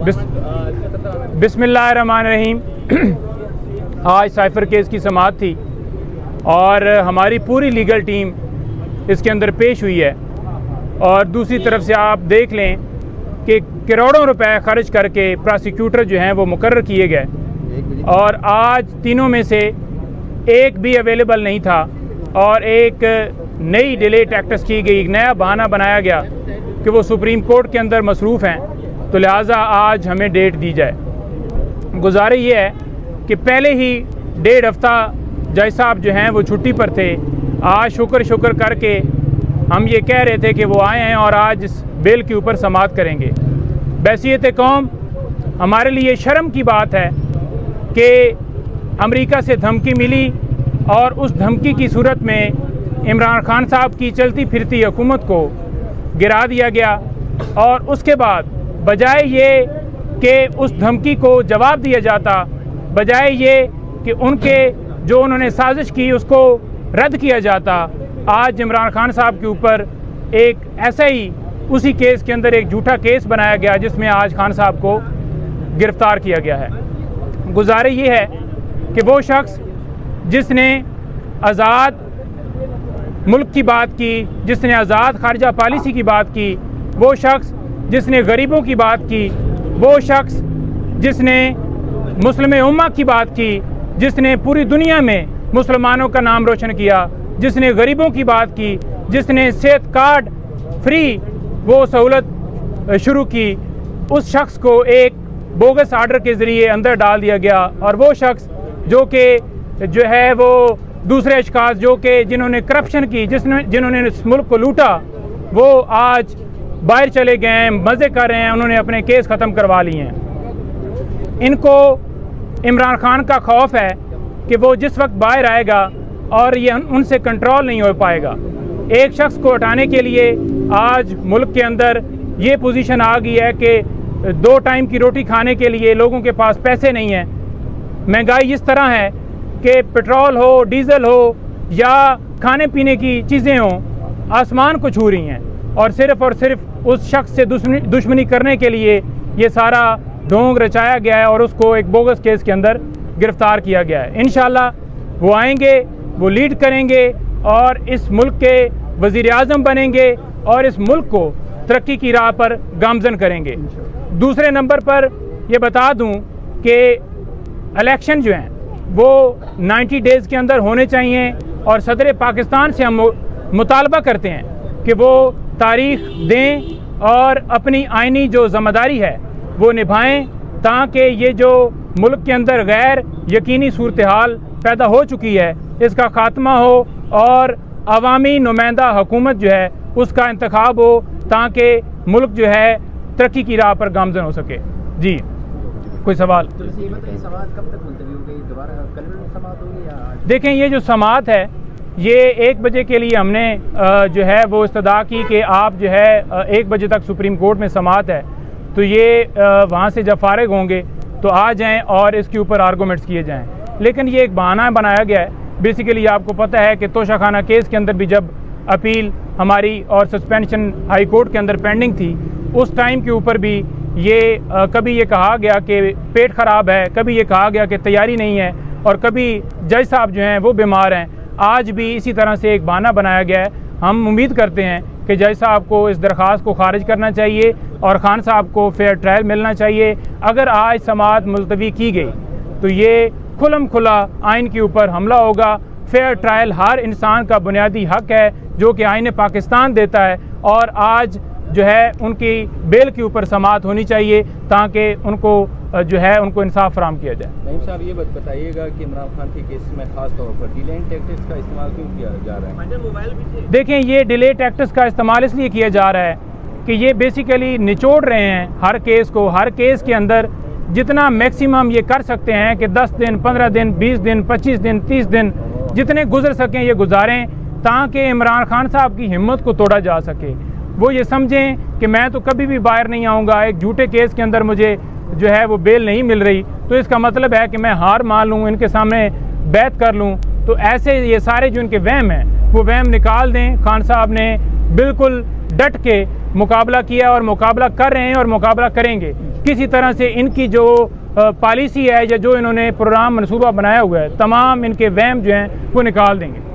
बिस्मिल्लाहिर्रहमानिर्रहीम। आज cipher case की समाअत थी और हमारी पूरी लीगल टीम इसके अंदर पेश हुई है। और दूसरी तरफ से आप देख लें कि करोड़ों रुपए खर्च करके प्रोसिक्यूटर जो हैं वो मुकर्रर किए गए और आज तीनों में से एक भी अवेलेबल नहीं था और एक नई डिले टैक्टिक्स की गई, एक नया बहाना बनाया गया कि वो सुप्रीम कोर्ट के अंदर मसरूफ़ हैं, तो लिहाजा आज हमें डेट दी जाए। गुजारिश ये है कि पहले ही 1.5 हफ्ता जज साहब जो हैं वो छुट्टी पर थे। आज शुक्र करके हम ये कह रहे थे कि वो आए हैं और आज इस बिल के ऊपर समाअत करेंगे। बैसियत कौम हमारे लिए शर्म की बात है कि अमेरिका से धमकी मिली और उस धमकी की सूरत में इमरान खान साहब की चलती फिरती हुकूमत को गिरा दिया गया और उसके बाद बजाय ये कि उस धमकी को जवाब दिया जाता, बजाय ये कि उनके जो उन्होंने साजिश की उसको रद्द किया जाता, आज इमरान खान साहब के ऊपर एक ऐसा ही उसी केस के अंदर एक झूठा केस बनाया गया जिसमें आज खान साहब को गिरफ़्तार किया गया है। गुजारिश ये है कि वो शख्स जिसने आज़ाद मुल्क की बात की, जिसने आज़ाद खारजा पॉलिसी की बात की, वो शख्स जिसने गरीबों की बात की, वो शख्स जिसने मुस्लिम उम्मा की बात की, जिसने पूरी दुनिया में मुसलमानों का नाम रोशन किया, जिसने गरीबों की बात की, जिसने सेहत कार्ड फ्री वो सहूलत शुरू की, उस शख्स को एक बोगस आर्डर के ज़रिए अंदर डाल दिया गया। और वो शख्स जो कि जो है वो दूसरे अशखास जो कि जिन्होंने करप्शन की, जिन्होंने इस मुल्क को लूटा, वो आज बाहर चले गए हैं, मज़े कर रहे हैं, उन्होंने अपने केस ख़त्म करवा लिए हैं। इनको इमरान खान का खौफ है कि वो जिस वक्त बाहर आएगा और ये उनसे कंट्रोल नहीं हो पाएगा। एक शख्स को हटाने के लिए आज मुल्क के अंदर ये पोजीशन आ गई है कि 2 टाइम की रोटी खाने के लिए लोगों के पास पैसे नहीं हैं। महंगाई इस तरह है कि पेट्रोल हो, डीज़ल हो या खाने पीने की चीज़ें हों, आसमान को छू रही हैं और सिर्फ उस शख्स से दुश्मनी करने के लिए ये सारा ढोंग रचाया गया है और उसको एक बोगस केस के अंदर गिरफ़्तार किया गया है। इंशाल्लाह वो आएंगे, वो लीड करेंगे और इस मुल्क के वज़ीर आज़म बनेंगे और इस मुल्क को तरक्की की राह पर गामज़न करेंगे। दूसरे नंबर पर ये बता दूं कि इलेक्शन जो हैं वो 90 डेज़ के अंदर होने चाहिए और सदर पाकिस्तान से हम मुतालबा करते हैं कि वो तारीख दें और अपनी आइनी जो ज़िम्मेदारी है वो निभाएं ताकि ये जो मुल्क के अंदर गैर यकीनी सूरत हाल पैदा हो चुकी है इसका खात्मा हो और अवामी नुमाइंदा हुकूमत जो है उसका इंतखाब हो ताकि मुल्क जो है तरक्की की राह पर गामज़न हो सके। जी कोई सवाल? तो ये बताइए समाअत कब तक मुलतवी हो गई? दोबारा कल समाअत होगी या आज? देखें, ये जो समाअत है ये 1 बजे के लिए हमने जो है वो इस्तदा की कि आप जो है 1 बजे तक सुप्रीम कोर्ट में समाअत है, तो ये वहाँ से जब फारिग होंगे तो आ जाएं और इसके ऊपर आर्गूमेंट्स किए जाएं। लेकिन ये एक बहाना बनाया गया है। बेसिकली आपको पता है कि तोशाखाना केस के अंदर भी जब अपील हमारी और सस्पेंशन हाई कोर्ट के अंदर पेंडिंग थी, उस टाइम के ऊपर भी ये कभी ये कहा गया कि पेट ख़राब है, कभी ये कहा गया कि तैयारी नहीं है और कभी जज साहब जो हैं वो बीमार हैं। आज भी इसी तरह से एक बहाना बनाया गया है। हम उम्मीद करते हैं कि जज साहब को इस दरख्वास्त को खारिज करना चाहिए और खान साहब को फेयर ट्रायल मिलना चाहिए। अगर आज समाअत मुलतवी की गई तो ये खुलम खुला आइन के ऊपर हमला होगा। फेयर ट्रायल हर इंसान का बुनियादी हक है जो कि आइन पाकिस्तान देता है और आज जो है उनकी बेल के ऊपर समाअत होनी चाहिए ताकि उनको जो है उनको इंसाफ फराहम किया जाए। नईम साहब ये बताइएगा कि इमरान खान के केस में खास तौर पर डिले टैक्टिक्स का इस्तेमाल क्यों किया जा रहा है? देखें, ये डिले टैक्टिक्स का इस्तेमाल इसलिए किया जा रहा है कि ये बेसिकली निचोड़ रहे हैं हर केस को। हर केस के अंदर जितना मैक्सिमम ये कर सकते हैं कि 10 दिन, 15 दिन, 20 दिन, 25 दिन, 30 दिन जितने गुजर सकें ये गुजारें ताकि इमरान खान साहब की हिम्मत को तोड़ा जा सके। वो ये समझें कि मैं तो कभी भी बाहर नहीं आऊँगा, एक झूठे केस के अंदर मुझे जो है वो बेल नहीं मिल रही तो इसका मतलब है कि मैं हार मान लूँ, इनके सामने बैत कर लूँ। तो ऐसे ये सारे जो इनके वहम हैं वो वहम निकाल दें। खान साहब ने बिल्कुल डट के मुकाबला किया और मुकाबला कर रहे हैं और मुकाबला करेंगे। किसी तरह से इनकी जो पॉलिसी है या जो इन्होंने प्रोग्राम मनसूबा बनाया हुआ है, तमाम इनके वहम जो हैं वो निकाल देंगे।